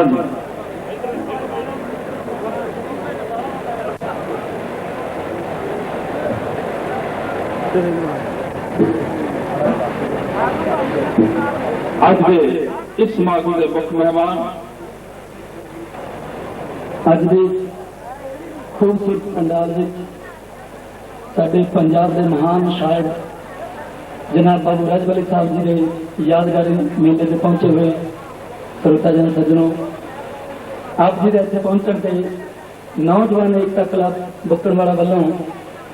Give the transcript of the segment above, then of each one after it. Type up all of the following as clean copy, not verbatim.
हाँ जी अज के इस समागम के मुख्य मेहमान अज के खूबसूरत पंडाल साडे पंजाब के महान शायर जनाब बाबू राजवली साहब जी के यादगारी मेले से पहुंचे हुए श्रोताजन सज्जनों, आप जी के इतने पहुंचने के नौजवान एकता क्लब बुक्कड़वाला वालों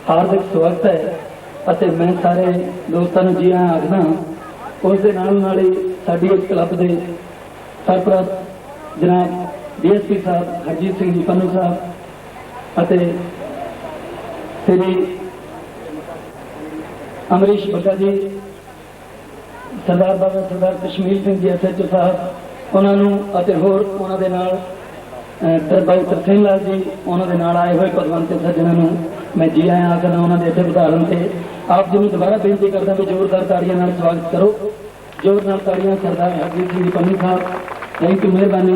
हार्दिक स्वागत है। मैं सारे दोस्तों जी आखना उस साड़ी इस क्लब के सरपरस्त जनाब DSP साहब हरजीत सिंह जी पन्नू साहब श्री अमरीश बग्गा जी, सरदार बाबा सरदार कश्मीर सिंह जी SHO साहब उन्होंने होर उन्होंने बाबू तरसेम लाल जी उन्होंने आए हुए भगवंत सज्जनों मैं जी आया आखना उन्होंने इतने उदाहरण से आप जी दोबारा बेनती करता भी जोरदार ताड़ियां स्वागत करो। जोरदार ताड़ियां सरदार हरजीत सिंह जी पन्नू साहब, थैंक यू मेहरबानी।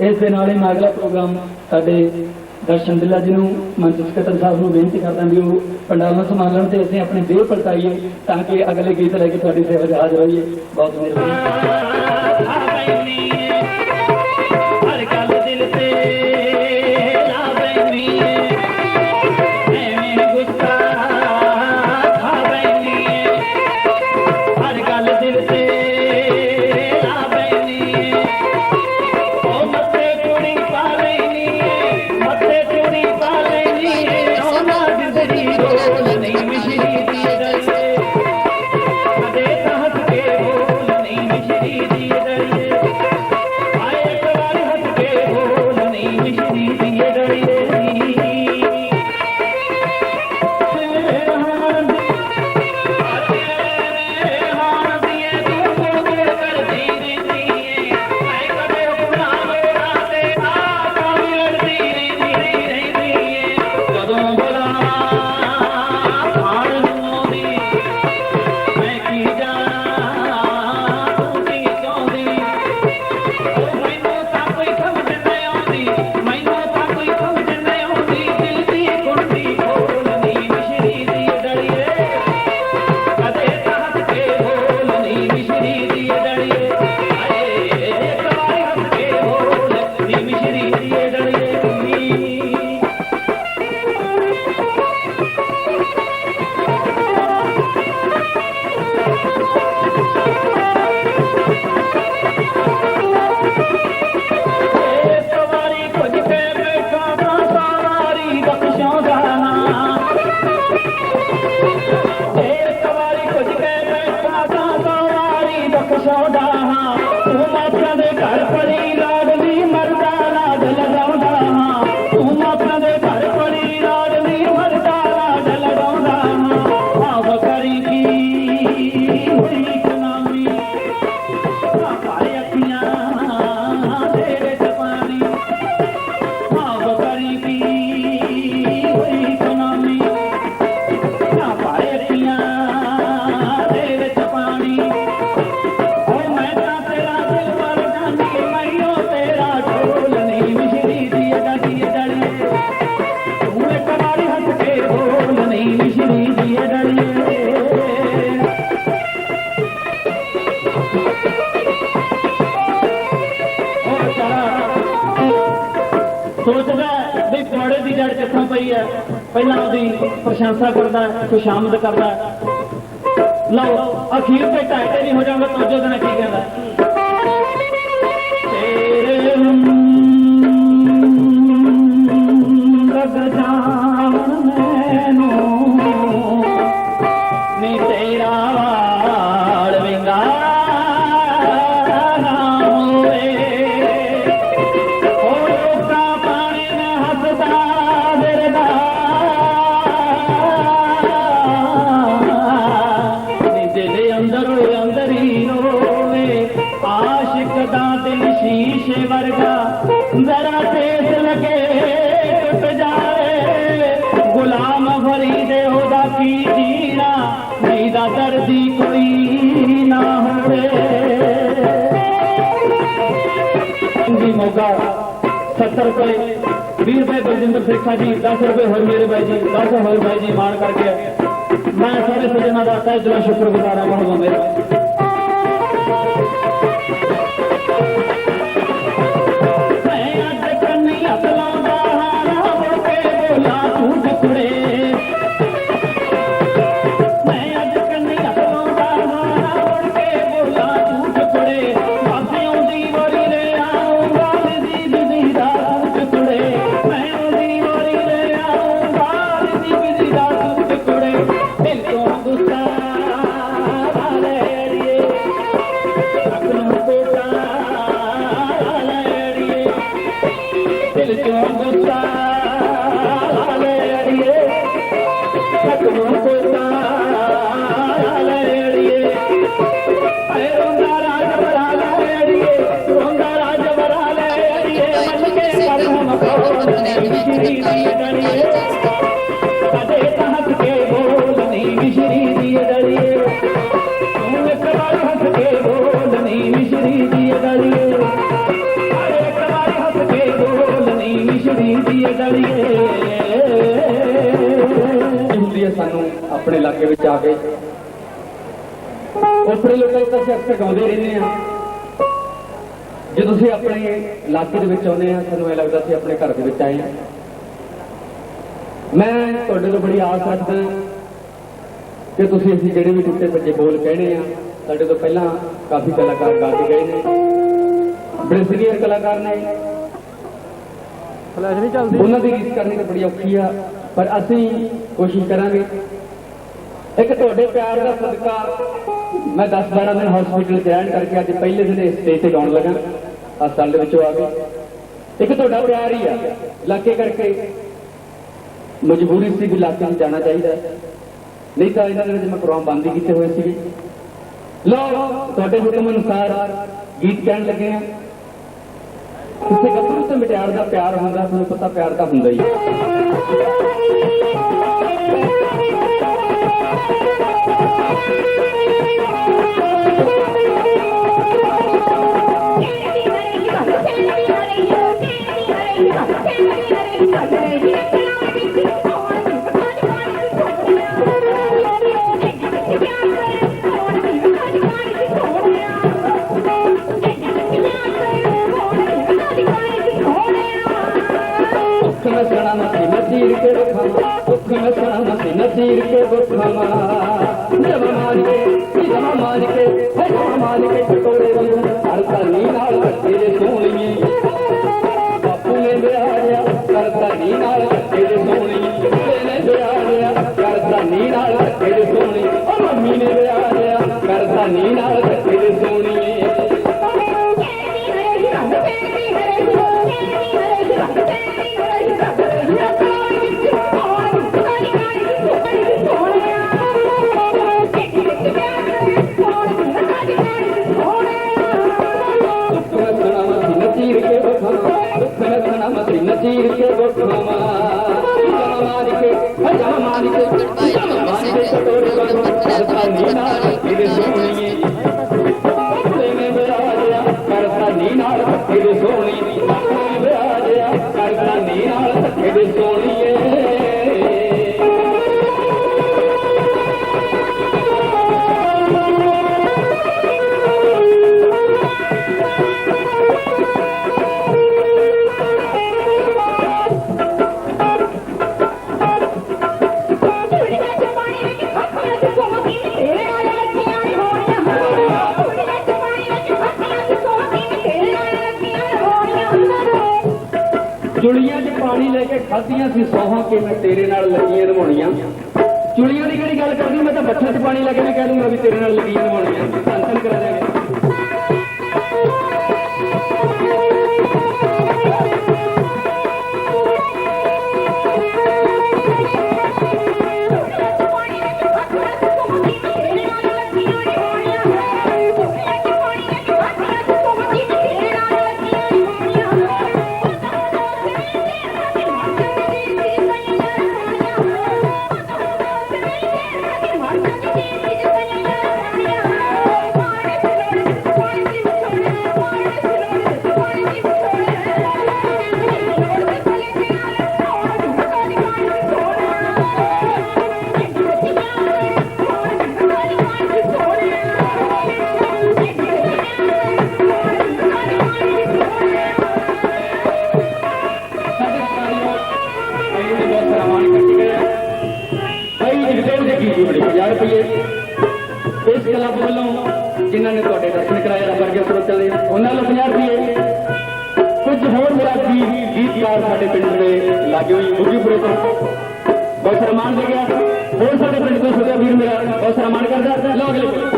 इस मैं अगला प्रोग्राम साडे दर्शन बिल्ला जी मंच सकत्तर साहब को बेनती करता भी वो पंडाल संभालन से असीं अपनी देह परताइए ताकि अगले गीत लैके तुहाडी सेवा च हाज़र होइए। बहुत मेहरबानी। प्रशंसा करता खुशामद करता लो अखीर पे ढाई नहीं हो जाऊंगा तो जो देना की कहता मोगा 70 रुपए 20 रुपए बलजिंदर सिक्खा जी 10 रुपए होर मेरे भाई जी 10 होर भाई जी मान करके मैं सारे सज्जना का तहे दिलों शुक्रगुजार हाँ बहुत मेरा अपने इलाके में आके अपने लोगों को अक्सर गाँव रहने जो तुम अपने इलाके आने सूँ लगता से अपने घर के आए हैं मैं थोड़े तो बड़ी आस रखदा कि तुम असी जोड़े भी टुटे भजे बोल कहने साढ़े तो पहला काफ़ी कलाकार गा के गए हैं बड़े सीनियर कलाकार ने उन्होंने की रीस करनी तो बड़ी औखी आ पर असी कोशिश करांगे एक तुहाडे प्यार का सदका मैं 10-12 दिन हॉस्पिटल ज्वाइन करके अज पहले दिन स्टेज से गाउन लगा हस्पताल आ गए एक तुहाडा प्यार ही है इलाके करके मजबूरी से भी इलाके में जाना चाहिए नहीं तो इन्होंने मैं प्रोग्राम बंद ही किए हुए थे लो तुहाडे हुक्म अनुसार गीत कहन लगे हैं किसी गभरू से मुटियार का प्यार होंदा तुहानूं पता प्यार का हुंदा ही नसीर के बुखामा जब मार के कटोरे हर तनी नाल तेरे सोहणिए बापू ने बिहारिया कर तनी नाल तेरे सोहणिए ने बिहारिया कर तनी नाल तेरे सोहणी मम्मी ने बिहारिया कर तनी नाल तेरे सोहणिए नसीर के बुखामा मार के कटोरे करता नीना तेरे सोहणिए में बिहारिया करता नीना तेरे सोहणी बिहारिया करता नीना तेरे सोहणिए चुड़ियां च पानी लेके खादियां सी सोहां के मैं तेरे नाल लगियां नवाउणियां चुड़ियां की केड़ी गल करदी मैं तो बच्चों च पानी लेके मैं कह दूंगा भी तेरे नाल लगियां नवाउणियां धन करा देंगे कुछ होर मेरा गीतकार साडे पिंड दे लागे हुई बुग्गीपुरे तो बहुत सारा मान दे गया होर साडे पिंड तो छोटा वीर मेरा बहुत सारा मान करदा लो अगले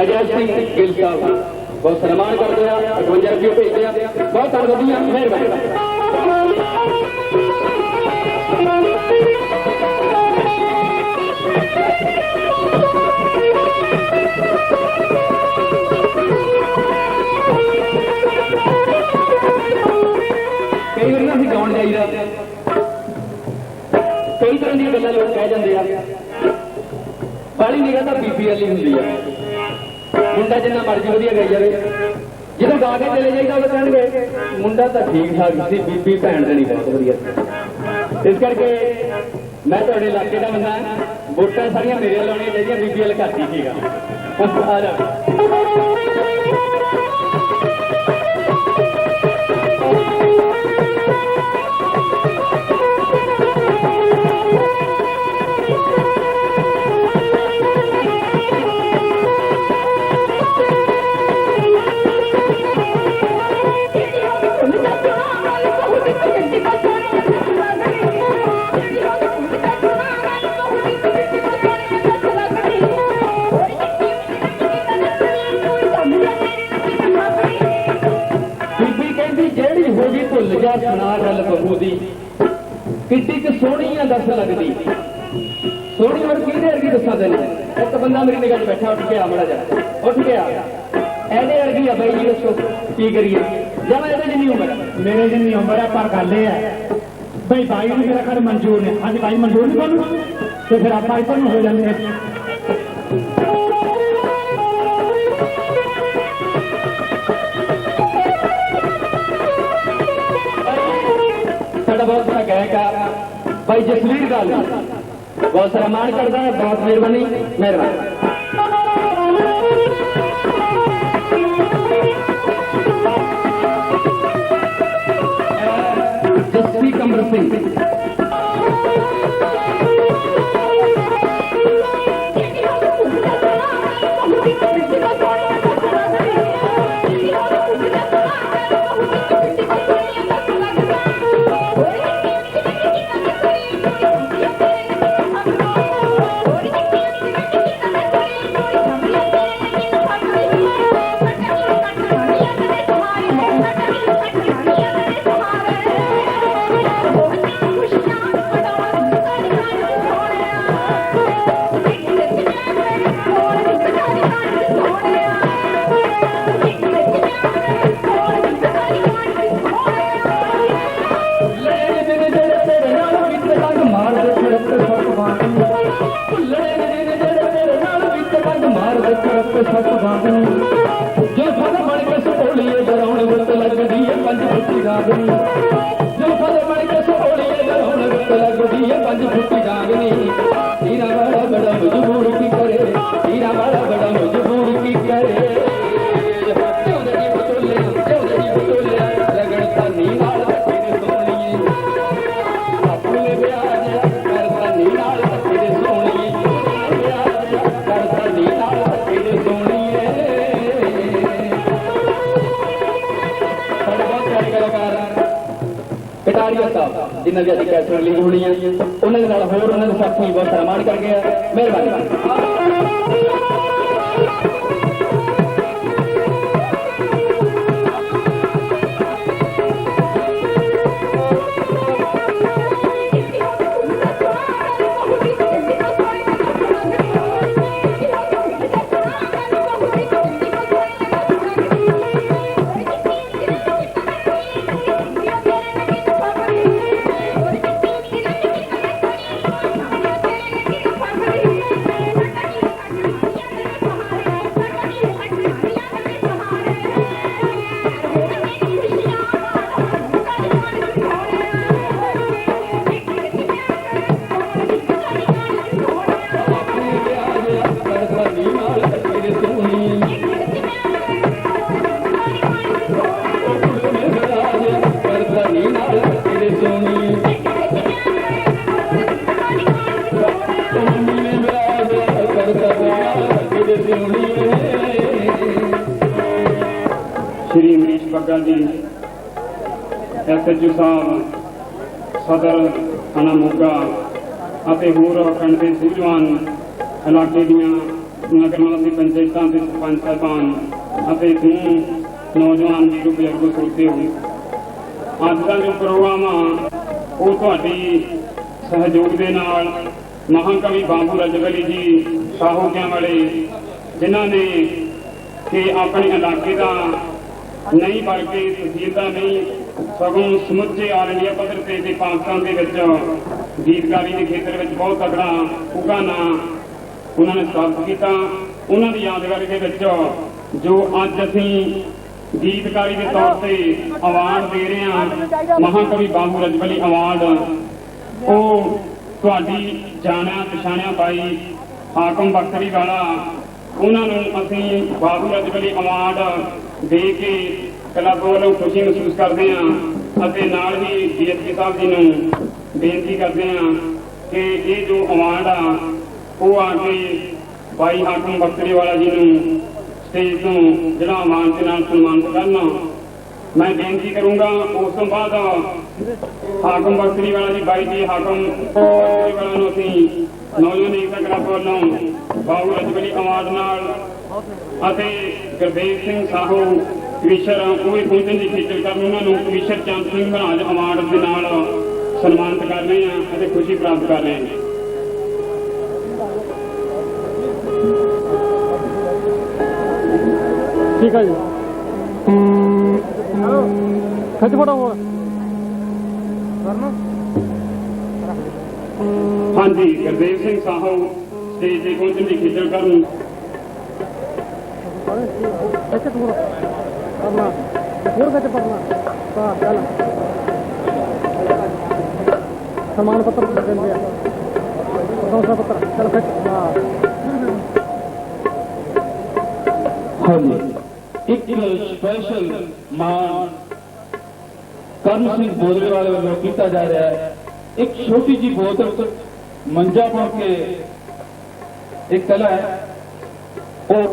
अजय सिंह गिल साहब बहुत सम्मान करते हैं 58 रुपये भेजते हैं बहुत धन्यवाद मेहरबानी कई बार अभी गाँव जाइए कई तरह की गल्लां लोग कह जाते हैं बाली निगाह तो बीबी वाली होंगी है मुंडा जिन्ना मर्जी वधिया गाई जाए जो गा के चले जाइए वो कहे मुंडा तो ठीक ठाक सी बीबी भैन तो नहीं बहुत वधिया इस करके मैं थोड़े इलाके का बंदा वोटां सारिया मेरे लाउनिया चाहिए बीबी वाले घट ही ठीक भुल जा सुना गल बहू दी किड्डी क सोहनी आ दस लगदी सोहनी और किहदे वर्गी दसा देने एक बंदा मेरी निगाह च बैठा उठ गया बड़ा जा उठ गया एने वर्गी आ बाई जी दसो की करिए जा मैं एदे जिन्नी उम्र मेरे जिन्नी उम्र है पर गल ये है भाई भाई नूं मेरा घर मंजूर ने अज भाई मंजूर नहीं तुहानूं तो फिर आप इधर हो जाते बहुत बड़ा गायक भाई जसवीर गाल बहुत सारा मान करता है बहुत मेहरबानी मेहरबानी जस्सी कमर सिंह जो फल बन के सपोलिए डराउण गुत लगदी है पंज फुटी गागनी जो फल बन के सपोलिए डराउण गुत लगदी है पंज फुटी गागनी हीरा वाला बड़ा मजबूर की करे हीरा वाला बड़ा मजबूर की करे चौधरी बतोले लगन का नी वाला कटारिया साहब जिन्होंने अभी कैसेट रिलीज होनी है उन्होंने होर उन्होंने साथी बहुत सारा मान कर गया। मेहरबानी। श्री अमरीश बग्गा जी SHO साहब सदर थाना मोगा ਅਤੇ ਹੋਰ ਪਿੰਡ ਦੇ ਸੂਝਵਾਨ ਇਲਾਕੇ ਦੀਆਂ ਨਗਰ ਨਿਵਾਸੀ ਪੰਚਾਇਤਾਂ ਦੇ ਸਰਪੰਚ ਸਾਹਿਬਾਨ ਅਤੇ ਨੌਜਵਾਨ ਵੀਰੋ ਬਜ਼ੁਰਗੋ ਸਰੋਤਿਓ, ਅੱਜ ਦਾ ਜੋ ਪ੍ਰੋਗਰਾਮ ਆ ਉਹ ਤੁਹਾਡੀ ਸਹਿਯੋਗ ਦੇ ਨਾਲ ਮਹਾਕਵੀ ਬਾਬੂ ਰਜਵਲੀ ਜੀ ਸਾਹੋਕਿਆਂ ਵਾਲੇ, ਜਿਨ੍ਹਾਂ ਨੇ ਕਿ ਆਪਣੇ ਇਲਾਕੇ ਦਾ नहीं बल्कि तहसील का नहीं सगों समुचे ऑल इंडिया पद्धर से पाकिस्तान के गीतकारी के खेत्र में बहुत तगड़ा उगाना उन्होंने स्थापित किया। उन्होंने यादगारी के जो अज असी गीतकारी के तौर पर अवार्ड दे रहे हैं, महाकवि बाबू रजवली अवार्ड, वो तुहाडी जाणिया पछाणिया भाई हाकम बख्तरी वाला, उन्होंने असी बाबू रजवली अवार्ड दे के क्लब वालों खुशी महसूस करते हैं और नाल ही DSP साहब जी को बेनती करते हैं कि ये जो अवार्ड आ वो आके भाई हाकम बख्तरी वाला जी को स्टेज तो जिला अवार्ड के नाल सन्मानित करना। मैं बेनती करूँगा उस तो बाद हाकम बख्तरी वाला जी भाई जी हाकम बख्तरी वाला असी नौजवान एकता क्लब वालों बाबू रजवली अवार्ड नाल गुरदेव सिंह साहू कमिश्नर वो पहुंचने की खिचल कर उन्होंने कमिश्नर चंद सिंह महाराज अवार्ड के नाल सन्मानित कर रहे हैं और खुशी प्राप्त कर रहे हैं। ठीक है जी, खच बड़ा हुआ हाँ जी, गुरदेव सिंह साहू स्टेज से पहुंचने की खिचल कर सम्मान पत्र प्रशंसा पत्र चल हाँ जी, एक स्पेशल मान कर्ण सिंह बोदले वाले वालों किया जा रहा है। एक छोटी जी बोतल मंजा बन के एक कला है और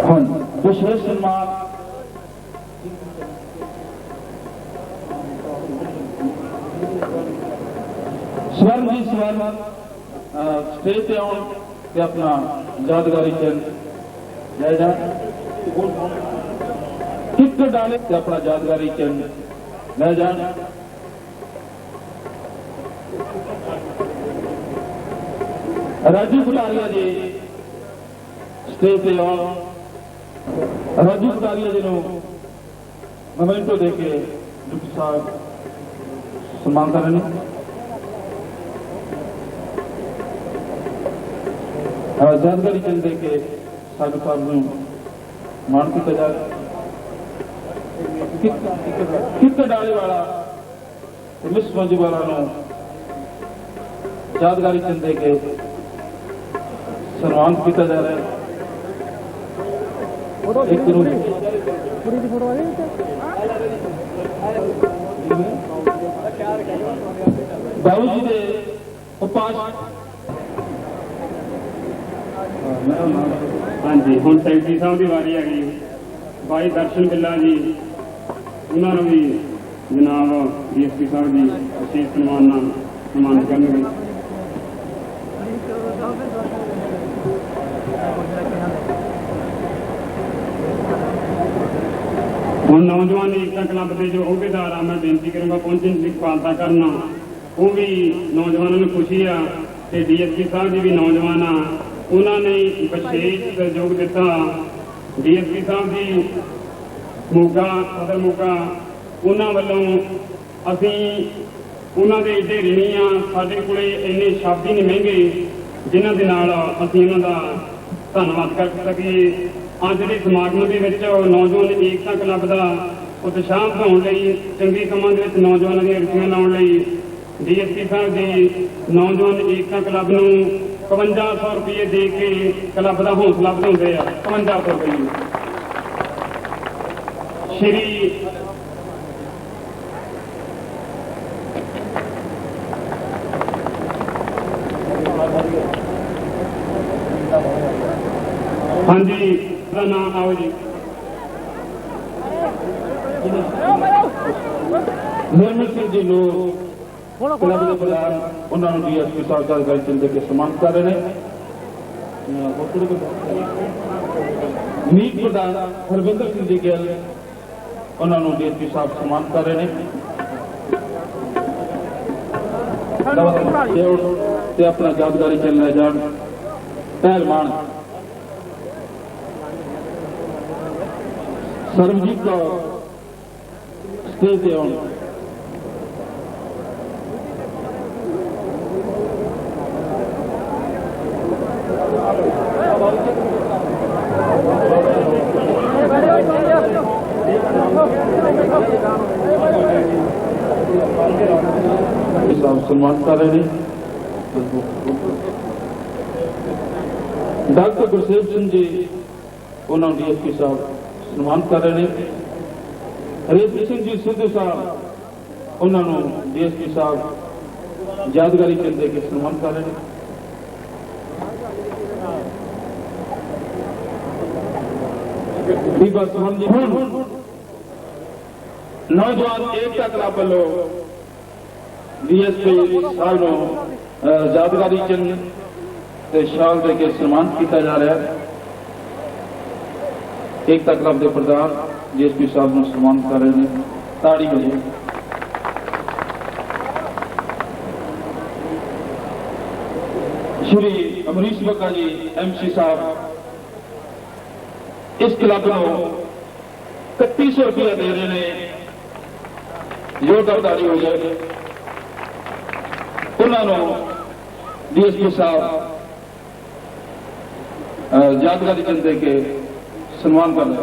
हाँ दूसरे सम्मान स्वर्ण जी स्वर्ण स्टेज पे आउन ते अपना यादगारी चिन्ह ले जा किक डाले ते अपना यादगारी चिन्ह ले जा। राजू कटारिया जी स्टेज पे आउन, राजू कटारिया जी को मोमेंटो दे के डिप्टी साहब सम्मान कर रहे हैं। जानकारी चिन्ह दे के साधु साहब मान किया जा रहा। किक डाले वाला मिस मंजू वाला यादगारी चिन्ह दे के सम्मान किया जा रहा है। बाबू जी के उपास ਹਾਂਜੀ, ਹੁਣ ਸੈਕਟਰੀ ਸਾਹਿਬ ਦੀ ਵਾਰੀ ਆ ਗਈ। ਭਾਈ ਦਰਸ਼ਨ ਬਿੱਲਾ ਜੀ, ਉਹਨਾਂ ਨੂੰ ਵੀ ਜਨਾਬ ਡੀਐਸਪੀ ਸਾਹਿਬ ਜੀ ਵਿਸ਼ੇਸ਼ ਸਨਮਾਨ ਨਾਲ ਸਨਮਾਨਿਤ ਕਰਨਗੇ। ਹੁਣ ਨੌਜਵਾਨ ਏਕਤਾ ਕਲੱਬ ਦੇ ਜੋ ਅਹੁਦੇਦਾਰ ਆ, ਮੈਂ ਬੇਨਤੀ ਕਰੂੰਗਾ ਪਹੁੰਚਣ ਦੀ ਪਾਲਤਾ ਕਰਨਾ। ਉਹ ਵੀ ਨੌਜਵਾਨਾਂ ਨੂੰ ਖੁਸ਼ੀ ਆ ਤੇ ਡੀਐਸਪੀ ਸਾਹਿਬ ਜੀ ਵੀ ਨੌਜਵਾਨ ਆ, ਉਹਨਾਂ ਨੇ ਵਿਸ਼ੇਸ਼ ਸਹਿਯੋਗ ਦਿੱਤਾ। ਡੀਐਸਪੀ ਸਾਹਿਬ ਜੀ ਮੋਗਾ, ਸਦਰ ਮੋਗਾ, ਉਹਨਾਂ ਵੱਲੋਂ ਅਸੀਂ ਉਹਨਾਂ ਦੇ ਏਡੇ ਰਿਣੀ ਆ, ਸਾਡੇ ਕੋਲੇ ਇੰਨੇ ਸ਼ਬਦ ਹੀ ਨਹੀਂ ਮਹਿੰਗੇ ਜਿਨ੍ਹਾਂ ਦੇ ਨਾਲ ਅਸੀਂ ਉਹਨਾਂ ਦਾ ਧੰਨਵਾਦ ਕਰ ਸਕੀਏ। ਅੱਜ ਦੇ ਸਮਾਗਮ ਦੇ ਵਿੱਚ ਨੌਜਵਾਨ ਏਕਤਾ ਕਲੱਬ ਦਾ ਉਤਸ਼ਾਹ ਵਧਾਉਣ ਲਈ, ਚੰਗੇ ਕੰਮਾਂ ਦੇ ਵਿੱਚ ਨੌਜਵਾਨਾਂ ਦੀਆਂ ਰੁਚੀਆਂ ਲਾਉਣ ਲਈ ਡੀਐਸਪੀ ਸਾਹਿਬ ਜੀ ਨੌਜਵਾਨ ਏਕਤਾ ਕਲੱਬ ਨੂੰ 5500 ਰੁਪਏ ਦੇ ਕੇ ਕਲੱਬ ਦਾ ਹੌਸਲਾ ਵਧਾਉਂਦੇ ਆ। 5500 ਰੁਪਏ ਸ਼੍ਰੀ ਹਾਂਜੀ ਦਾ ਨਾਮ ਆਓ ਜੀ। ਨਿਰਮਲ ਸਿੰਘ ਜੀ ਨੂੰ ਕਲੱਬ ਦੇ ਪ੍ਰਧਾਨ, ਉਹਨਾਂ ਨੂੰ ਡੀਐਸਪੀ ਸਾਹਿਬ ਦਾ ਗਲਚਨ ਦੇ ਕੇ ਸਨਮਾਨਿਤ ਕਰ ਰਹੇ ਨੇ। ਮੀਤ ਪ੍ਰਧਾਨ ਹਰਵਿੰਦਰ ਸਿੰਘ ਜੀ ਗਿੱਲ, ਉਹਨਾਂ ਨੂੰ ਡੀਐਸਪੀ ਸਾਹਿਬ ਸਨਮਾਨਿਤ ਕਰ ਰਹੇ ਨੇ। ਤੇ ਆਪਣਾ ਯਾਦਗਾਰੀ ਚੱਲ ਲੈ ਜਾਣ ਪਹਿਲਵਾਨ ਸਰਬਜੀਤ ਕੌਰ ਸਟੇਜ ਤੇ ਆਉਣ। ਸਨਮਾਨ ਕਰ ਰਹੇ ਨੇ। ਡਾਕਟਰ ਗੁਰਸੇਵ ਸਿੰਘ ਜੀ, ਉਹਨਾਂ ਨੂੰ ਡੀਐਸਪੀ ਸਾਹਿਬ ਸਨਮਾਨ ਕਰ ਰਹੇ ਨੇ। ਹਰੇਸ਼ ਸਿੰਘ ਜੀ ਸਿੱਧੂ ਸਾਹਿਬ, ਉਹਨਾਂ ਨੂੰ ਡੀਐਸਪੀ ਸਾਹਿਬ ਯਾਦਗਾਰੀ ਚਿੰਨ੍ਹ ਦੇ ਕੇ ਸਨਮਾਨ ਕਰ ਰਹੇ ਨੇ। ਬੀਬਾ ਸੁਮਨ ਜੀ, ਹੁਣ ਨੌਜਵਾਨ ਏਕਤਾ ਕਲੱਬ ਵੱਲੋਂ ਡੀਐਸਪੀ ਸਾਹਿਬ ਨੂੰ ਯਾਦਗਾਰੀ ਚਿੰਨ੍ਹ ਤੇ ਸ਼ਾਲ ਦੇ ਕੇ ਸਨਮਾਨ ਕੀਤਾ ਜਾ ਰਿਹਾ ਹੈ। ਏਕਤਾ ਕਲੱਬ ਦੇ ਪ੍ਰਧਾਨ ਡੀਐਸਪੀ ਸਾਹਿਬ ਨੂੰ ਸਨਮਾਨ ਕਰ ਰਹੇ ਨੇ। ਤਾੜੀ ਵਜੇ ਸ਼੍ਰੀ ਅਮਰੀਸ਼ ਬੱਗਾ ਜੀ ਐਮਸੀ ਸਾਹਿਬ ਇਸ ਕਲੱਬ ਨੂੰ 3100 ਰੁਪਏ ਦੇ ਰਹੇ ਨੇ। ਜ਼ੋਰਦਾਰ ਤਾੜੀ ਹੋ ਜਾਏ। ਉਹਨਾਂ ਨੂੰ ਡੀਐਸਪੀ ਸਾਹਿਬ ਯਾਦਗਾਰੀ ਚਿੰਨ੍ਹ ਦੇ ਕੇ ਸਨਮਾਨ ਕਰ ਰਹੇ।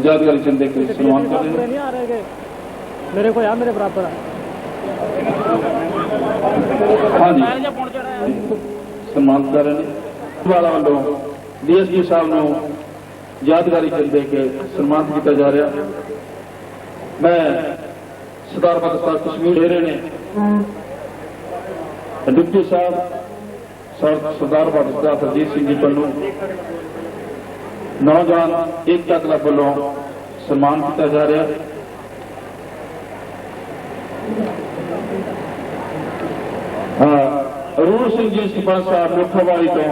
यादगारी चंदे के सन्मान कर रहे हैं। नहीं आ रहे मेरे को यार मेरे बराबर हाँ जी सन्मान कर रहे हैं। वाला वालों डीएसपी साहब को यादगारी चंदे के सन्मान किया जा रहा। मैं सरदार पाकिस्तान कश्मीर दे रहे हैं डिप्टी साहब सरदार पाकिस्तान हरजीत सिंह जी पन्नू नौजवान एकता क्लब वालों सम्मान किया जा रहा। हाँ अरूण सिंह जी सरपंच साहब मुखवाली तो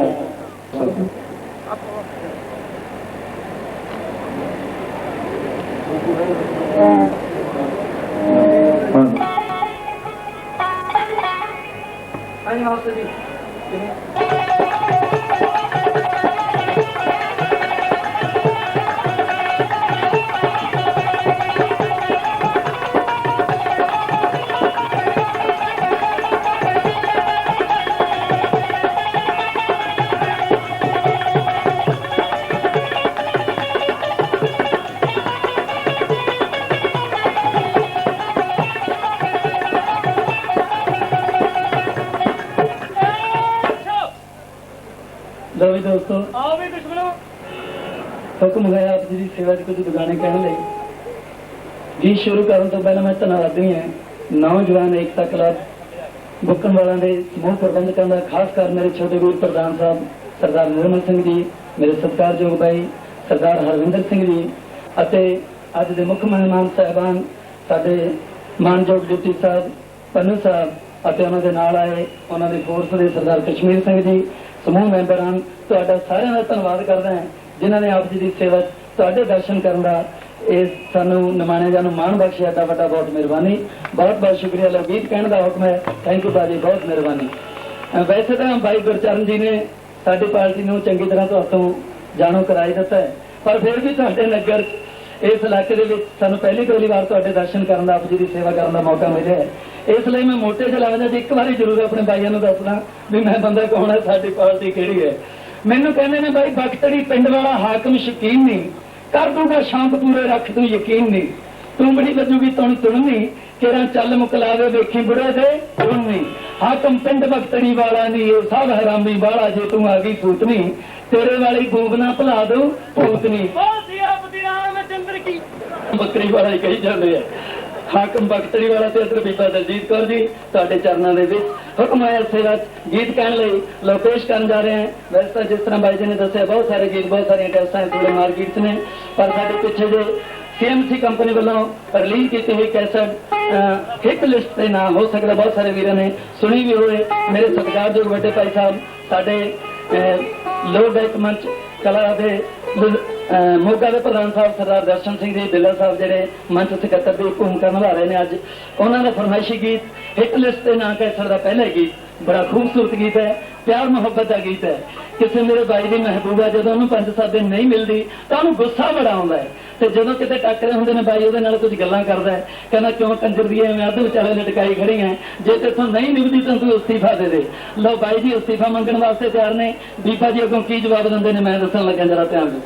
ਵੀ ਦੋਸਤੋ आओ भी दुश्मनों ਹੁਕਮ ਹੋਇਆ ਆਪ ਜੀ ਦੀ ਸੇਵਾ 'ਚ ਕੁਝ ਦੁਗਾਣੇ ਕਹਿਣ ਲਈ। ਗੀਤ ਸ਼ੁਰੂ ਕਰਨ ਤੋਂ ਪਹਿਲਾਂ ਮੈਂ ਧੰਨਵਾਦੀ ਹਾਂ ਨੌਜਵਾਨ ਏਕਤਾ ਕਲੱਬ ਬੁੱਕਣਵਾਲਾ ਦੇ ਸਮੂਹ ਪ੍ਰਬੰਧਕਾਂ ਦਾ, ਖਾਸ ਕਰ ਮੇਰੇ ਛੋਟੇ ਵੀਰ ਪ੍ਰਧਾਨ ਸਾਹਿਬ ਸਰਦਾਰ ਨਿਰਮਲ ਸਿੰਘ ਜੀ, ਮੇਰੇ ਸਤਿਕਾਰਯੋਗ ਭਾਈ ਸਰਦਾਰ ਹਰਵਿੰਦਰ ਸਿੰਘ ਜੀ ਅਤੇ ਅੱਜ ਦੇ ਮੁੱਖ ਮਹਿਮਾਨ ਸਾਹਿਬਾਨ ਸਾਡੇ ਮਾਨਯੋਗ ਡਿਪਟੀ ਸਾਹਿਬ ਪੰਨੂ ਸਾਹਿਬ ਅਤੇ ਉਹਨਾਂ ਦੇ ਨਾਲ ਆਏ ਉਹਨਾਂ ਦੀ ਫੋਰਸ ਦੇ ਸਰਦਾਰ ਕਸ਼ਮੀਰ ਸਿੰਘ ਜੀ, ਸਮੂਹ ਮੈਂਬਰ ਹਨ। ਤੁਹਾਡਾ ਸਾਰਿਆਂ ਦਾ ਧੰਨਵਾਦ ਕਰਦਾ ਹਾਂ ਜਿਨ੍ਹਾਂ ਨੇ ਆਪ ਜੀ ਦੀ ਸੇਵਾ 'ਚ ਤੁਹਾਡੇ ਦਰਸ਼ਨ ਕਰਨ ਦਾ ਇਹ ਸਾਨੂੰ ਨਿਮਾਣੇ ਜਾਂ ਨੂੰ ਮਾਣ ਬਖਸ਼ਿਆ। ਐਡਾ ਵੱਡਾ ਬਹੁਤ ਮਿਹਰਬਾਨੀ, ਬਹੁਤ ਬਹੁਤ ਸ਼ੁਕਰੀਆ। ਲਓ ਗੀਤ ਕਹਿਣ ਦਾ ਹੁਕਮ ਹੈ। ਥੈਂਕ ਯੂ ਬਾਜੀ, ਬਹੁਤ ਮਿਹਰਬਾਨੀ। ਵੈਸੇ ਤਾਂ ਭਾਈ ਗੁਰਚਰਨ ਜੀ ਨੇ ਸਾਡੀ ਪਾਰਟੀ ਨੂੰ ਚੰਗੀ ਤਰ੍ਹਾਂ ਤੁਹਾਤੋਂ ਜਾਣੂ ਕਰਾਈ ਦਿੱਤਾ ਹੈ, ਪਰ ਫਿਰ ਵੀ ਤੁਹਾਡੇ ਨਗਰ ਇਸ ਇਲਾਕੇ ਦੇ ਵਿੱਚ ਸਾਨੂੰ ਪਹਿਲੀ ਵਾਰ ਤੁਹਾਡੇ ਦਰਸ਼ਨ ਕਰਨ ਦਾ, ਆਪ ਜੀ ਦੀ ਸੇਵਾ ਕਰਨ ਦਾ ਮੌਕਾ ਮਿਲਿਆ ਹੈ। ਇਸ ਲਈ ਮੈਂ ਮੋਟੇ ਜਿਹੇ ਲਫ਼ਜ਼ਾਂ 'ਚ ਇੱਕ ਵਾਰੀ ਜ਼ਰੂਰ ਆਪਣੇ ਭਾਈਆਂ ਨੂੰ ਦੱਸਣਾ ਵੀ ਮੈਂ ਬੰਦਾ ਕੌਣ ਹੈ, ਸਾਡੀ ਪਾਰਟੀ ਕਿਹੜੀ ਹੈ। ਮੈਨੂੰ ਕਹਿੰਦੇ ਨੇ ਬਾਈ ਬਖਤੜੀ ਪਿੰਡ ਵਾਲਾ ਹਾਕਮ ਸ਼ਕੀਨ ਨਹੀਂ, ਕਰ ਦੂਗਾ ਸ਼ੌਂਕ ਪੂਰੇ, ਰੱਖ ਤੂੰ ਯਕੀਨ ਨਹੀਂ, ਤੂੰ ਬੜੀ ਵੱਜੂਗੀ ਤੁਣਨੀ, ਕਿਹੜਾ ਚੱਲ ਮੁਕਲਾਵੇ ਵੇਖੀ ਬੁੜੇ ਦੇ ਤੁਣਨੀ। ਹਾਕਮ ਪਿੰਡ ਬਖਤੜੀ ਵਾਲਾ ਨਹੀਂ, ਇਹ ਸਭ ਹਰਾਮੀ ਵਾਲਾ, ਜੇ ਤੂੰ ਆ ਗਈ ਫੂਤਨੀ ਤੇਰੇ ਵਾਲੀ ਗੂਬ ਨਾ ਭੁਲਾ ਦਊ ਭੂਤਨੀ। ਬੱਕਰੀ ਵਾਲਾ ਹੀ ਕਹੀ ਜਾਂਦੇ ਆ। ਹਾਕਮ ਬਖਤੜੀ ਵਾਲਾ ਤੇ ਇੱਧਰ ਬੀਬਾ ਦਲਜੀਤ ਕੌਰ ਜੀ ਤੁਹਾਡੇ ਚਰਨਾਂ ਦੇ ਵਿੱਚ ਹੁਕਮ ਹੈ ਸੇਵਾ ਗੀਤ ਕਹਿਣ ਲਈ ਲੋਕੇਸ਼ ਕਰਨ ਜਾ ਰਹੇ ਹਾਂ। ਵੈਸੇ ਤਾਂ ਜਿਸ ਤਰ੍ਹਾਂ ਬਾਈ ਜੀ ਨੇ ਦੱਸਿਆ ਬਹੁਤ ਸਾਰੇ ਗੀਤ, ਬਹੁਤ ਸਾਰੀਆਂ ਟੈਸਟਾਂ ਥੋੜੇ ਮਾਰਕੀਟਸ ਨੇ, ਪਰ ਸਾਡੇ ਪਿੱਛੇ ਜੇ CMC ਕੰਪਨੀ ਵੱਲੋਂ ਰਿਲੀਜ਼ ਕੀਤੀ ਹੋਈ ਕੈਸਟ ਹਿੱਟ ਲਿਸਟ ਤੇ ਨਾ ਹੋ ਸਕਦਾ, ਬਹੁਤ ਸਾਰੇ ਵੀਰਾਂ ਨੇ ਸੁਣੀ ਵੀ ਹੋਵੇ। ਮੇਰੇ ਸਤਿਕਾਰਯੋਗ ਵੱਡੇ ਭਾਈ ਸਾਹਿਬ ਸਾਡੇ ਲੋਕ ਗਾਇਕ ਮੰਚ ਕਲਾ ਦੇ ਮੋਗਾ ਦੇ ਪ੍ਰਧਾਨ ਸਾਹਿਬ ਸਰਦਾਰ ਦਰਸ਼ਨ ਸਿੰਘ ਜੀ ਬਿੱਲਾ ਸਾਹਿਬ ਜਿਹੜੇ ਮੰਚ ਸਕੱਤਰ ਦੀ ਭੂਮਿਕਾ ਨਿਭਾ ਰਹੇ ਨੇ ਅੱਜ, ਉਹਨਾਂ ਦਾ ਫਰਮਾਇਸ਼ੀ ਗੀਤ ਹਿੱਟ ਲਿਸਟ ਤੇ ਨਾ ਕੈਸਟ ਦਾ ਪਹਿਲਾ ਗੀਤ ਬੜਾ ਖੂਬਸੂਰਤ ਗੀਤ ਹੈ, ਪਿਆਰ ਮੁਹੱਬਤ ਦਾ ਗੀਤ ਹੈ। ਕਿਸੇ ਮੇਰੇ ਬਾਈ ਦੀ ਮਹਿਬੂਬਾ ਜਦੋਂ ਉਹਨੂੰ 5-7 ਦਿਨ ਨਹੀਂ ਮਿਲਦੀ ਤਾਂ ਉਹਨੂੰ ਗੁੱਸਾ ਬੜਾ ਆਉਂਦਾ ਹੈ, ਤੇ ਜਦੋਂ ਕਿਤੇ ਟੱਕਰੇ ਹੁੰਦੇ ਨੇ ਬਾਈ ਉਹਦੇ ਨਾਲ ਕੁਝ ਗੱਲਾਂ ਕਰਦਾ ਹੈ, ਕਹਿੰਦਾ ਕਿਉਂ ਕੰਜਰ ਦੀ ਐ, ਮੈਂ ਅੱਧ ਵਿਚਾਲੇ ਲਟਕਾਈ ਖੜੀ ਹਾਂ, ਜੇ ਤੇਥੋਂ ਨਹੀਂ ਨਿਭਦੀ ਤਾਂ ਤੂੰ ਅਸਤੀਫਾ ਦੇ ਦੇ। ਲਓ ਬਾਈ ਜੀ ਅਸਤੀਫਾ ਮੰਗਣ ਵਾਸਤੇ ਤਿਆਰ ਨੇ। ਬੀਬਾ ਜੀ ਅੱਗੋਂ ਕੀ ਜਵਾਬ ਦਿੰਦੇ ਨੇ ਮੈਂ ਦੱਸਣ ਲੱਗਾ, ਜਰਾ ਧਿਆਨ ਦਿਓ।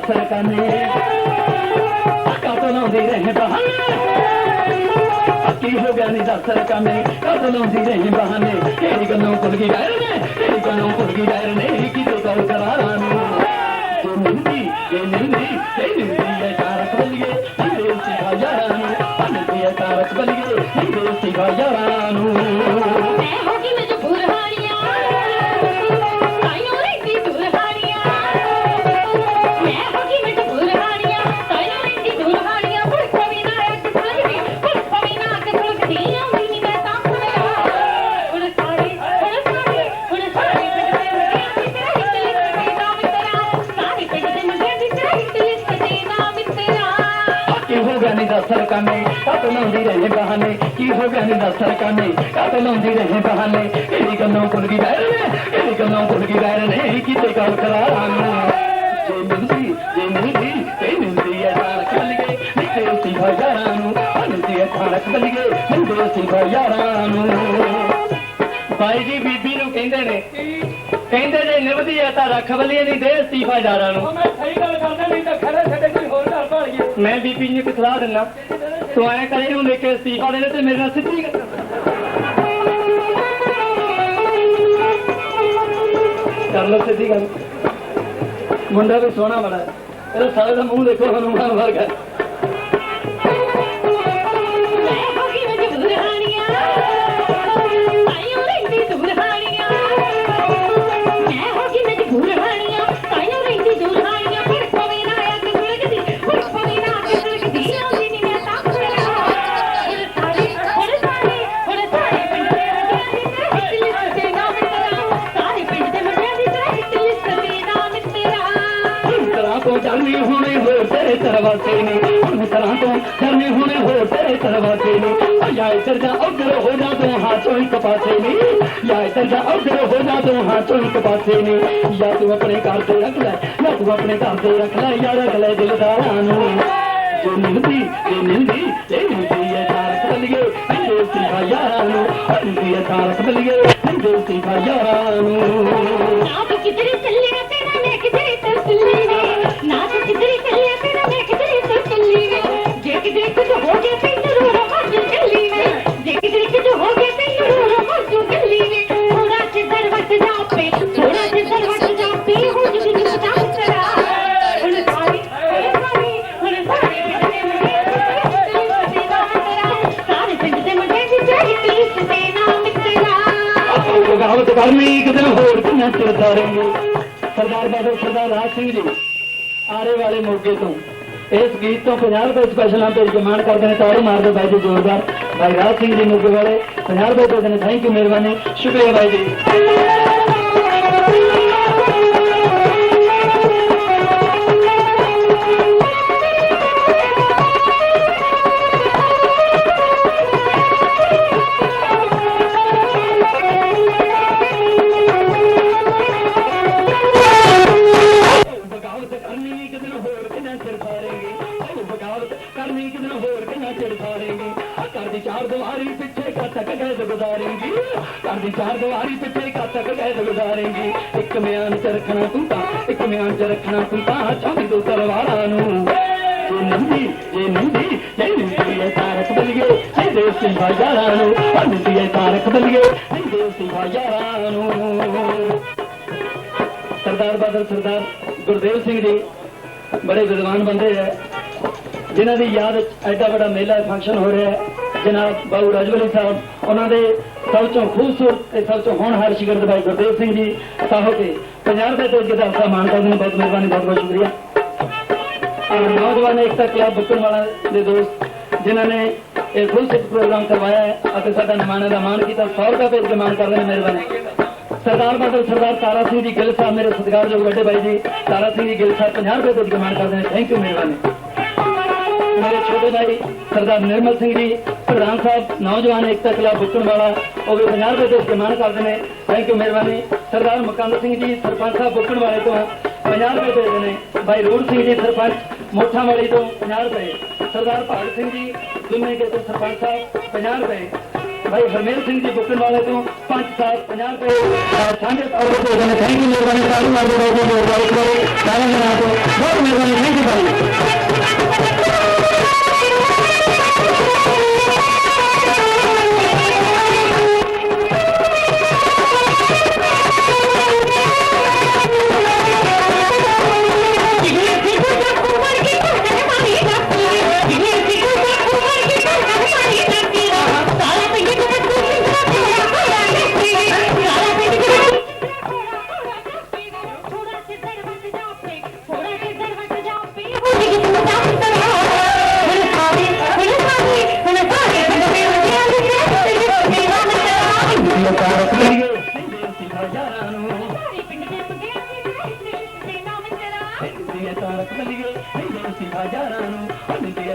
सरकाने कतलों दी रहे बहाने, की हो गया नहीं दस सरकाने कतलों दी रहे बहाने, केड़ी गलों भुल गई डायर ने, केड़ी गलों भुल गई डायर ने, किते गल करारानी जे मिलदी है तारक बलिए हिंदे सिखा यारानू, बनदी है तारक बलिए हिंदे सिखा यारानू। मैं होगी मजबूर हारियां ताइयों रहती दूर हारियां, मैं होगी मजबूर हारियां ताइयों रहती दूर हारियां, कोई कभी ना एक फलगी कोई कभी ना के फलगी आऊंगी मैं ताकूंगा उड़ सारे पिट दे मुझे तेरा हिट लिस्ट दे नाम तेरा, सारे पिट दे मुझे तेरा हिट लिस्ट दे नाम तेरा। की हो गया नहीं दस सरकाने कतलों दी रहे बहाने, की हो गया नहीं दस सरकाने कतलों दी रहे बहाने, केड़ी गल्लों भुल गई डायर ने, केड़ी गल्लों भुल गई डायर ने, किते गल करारानू जे मिलदी है तारक बलिए निकले सिखा यारानू, बनदी है तारक बलिए निकले सिखा यारानू। भाई जी बीबी नूं कहंदे ने जे निभदी है तां रख बलिए नहीं दे इस्तीफा यारानू। मैं सही गल करदा नहीं तां खरे छड्डे कोई होर गल भालीए। मैं बीबी जी नूं सलाह दिंदा तूं ऐ करे हूं लेके इस्तीफा देने ते मेरे नाल सिੱਧੀ कर लो सिੱਧੀ गल। मुंडा भी सोहना बड़ा है, ਇਹਦਾ ਸਾਲੇ ਦਾ ਮੂੰਹ ਦੇਖੋ ਹਨੂਮਾਨ ਵਰਗਾ। ਮੈਂ ਹੋਗੀ ਮਜਬੂਰ ਹਾਣੀਆਂ ਤਾਈਓ ਰਹਿੰਦੀ ਦੂਰ ਹਾਣੀਆਂ, ਮੈਂ ਹੋਗੀ ਮਜਬੂਰ ਹਾਣੀਆਂ ਤਾਈਓ ਰਹਿੰਦੀ ਦੂਰ ਹਾਣੀਆਂ, ਫਿਰ ਪਵੇ ਨਾ ਅੱਗ ਸੁਲਗਦੀ ਫਿਰ ਪਵੇ ਨਾ ਅੱਗ ਸੁਲਗਦੀ ਆਉਂਦੀ ਨਹੀਂ ਮੈਂ ਤਾਂ ਸਾਰੇ ਪਿੰਡ ਦੇ ਮੁੰਡਿਆਂ ਦੀ ਹਿੱਟ ਲਿਸਟ ਤੇ ਨਾਮ ਤੇਰਾ, ਸਾਰੇ ਪਿੰਡ ਦੇ ਮੁੰਡਿਆਂ ਦੀ ਹਿੱਟ ਲਿਸਟ ਤੇ ਨਾਮ ਤੇਰਾ। तो चलनी होने हो तेरे तरवासे ने, तरह तो चलनी होने हो तेरे तरवासे ने, या इधर जा उधर हो जा तो हाथों एक पासे ने, या इधर जा उधर हो जा तो हाथों एक पासे ने, या तू अपने घर से रख ले, या तू अपने घर से रख ले, या रख ले दिलदारानू जे मिलदी है तारक बलिए देसी भाईयारानू हंदी है तारक बलिए देसी भाईयारानू ना तो किधर चलेगा तेरा मैं किधर तो चलेगा ना तो किधर चलेगा तेरा मैं किधर तो चलेगा जे किधर कुछ हो गया तेरे रो मत चलेगा जे किधर कुछ हो गया तेरे रो मत चलेगा थोड़ा से दरवाज जा पे थोड़ा से दरवाज जा पे हो जिस बता चला उन सारी सारे पिंड दे मुंडे दी तेरी पीस ते नाम तेरा बगावत करनी एक दिन होर कितना चिर करेंगे सरदार बादल सरदार राज सिंह जी आरे वाले मोगे तो इस गीत तो 50 रुपए स्पेशल पे डिमांड करते हैं ताड़ी मार दो भाई जी जोरदार भाई राज सिंह जी मोगे वाले 50 रुपए देने थैंक यू मेहरबानी शुक्रिया भाई जी चार दीवारी पीछे का तक कैद गुजारेंगी घर दी चार दीवारी पीछे का तक कैद गुजारेंगी एक म्यान च रखना तू ता एक म्यान च रखना तू ता चांदी दो तलवारां नू ये नंदी ये तारक बलिए ये देसी भाईयारां नू नंदी ये तारक बलिए ये देसी भाईयारां नू सरदार बादल सरदार गुरदेव सिंह जी बड़े विद्वान बंदे है जिन्हां दी याद एडा बड़ा मेला फंक्शन हो रहा है जनाब बाबू राजवली साहब उन्होंने सब चो खूबसूरत सब चो होनहार शिगिर्द भाई गुरदेव सिंह जी साहब के 50 रुपए तो गिरदार साहब मान करते बहुत मेहरबानी बहुत बहुत शुक्रिया और नौजवान एकता क्लब बुक्कड़वाला के दोस्त जिन्होंने एक खूबसूरत प्रोग्राम करवाया है साडा निमाणे का मान किया 100 रुपए भेज के मान करते हैं मेहरबानी सरदार बादल सरदार तारा सिंह जी गिल साहब मेरे सत्कारयोग बड़े भाई जी तारा सिंह जी गिल साहब 50 रुपए भेज के मान करते हैं थैंक यू मेहरबानी मेरे छोटे भाई सरदार निर्मल सिंह जी प्रधान साहब नौजवान एकता क्लब बुक्कड़वाला वो भी 50 रुपए देश के मान करते हैं थैंक यू मेहरबानी सरदार मकंद सिंह जी सरपंच साहब बुक्कड़वाले तो 50 रुपए दे देने भाई रूड़ सिंह जी सरपंच मोठा वाली तो 50 रुपए सरदार भाग सिंह जी दुनिया के तो सरपंच साहब 50 रुपए भाई हरमेल सिंह जी बुक्कड़वाले तो पंच साहब 50 रुपए साझे तौर पर दे देने थैंक यू मेहरबानी ताली मार दो सारे जना को बहुत मेहरबानी थैंक यू भाई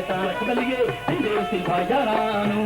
तारक बलिए देसी भाईयारां नू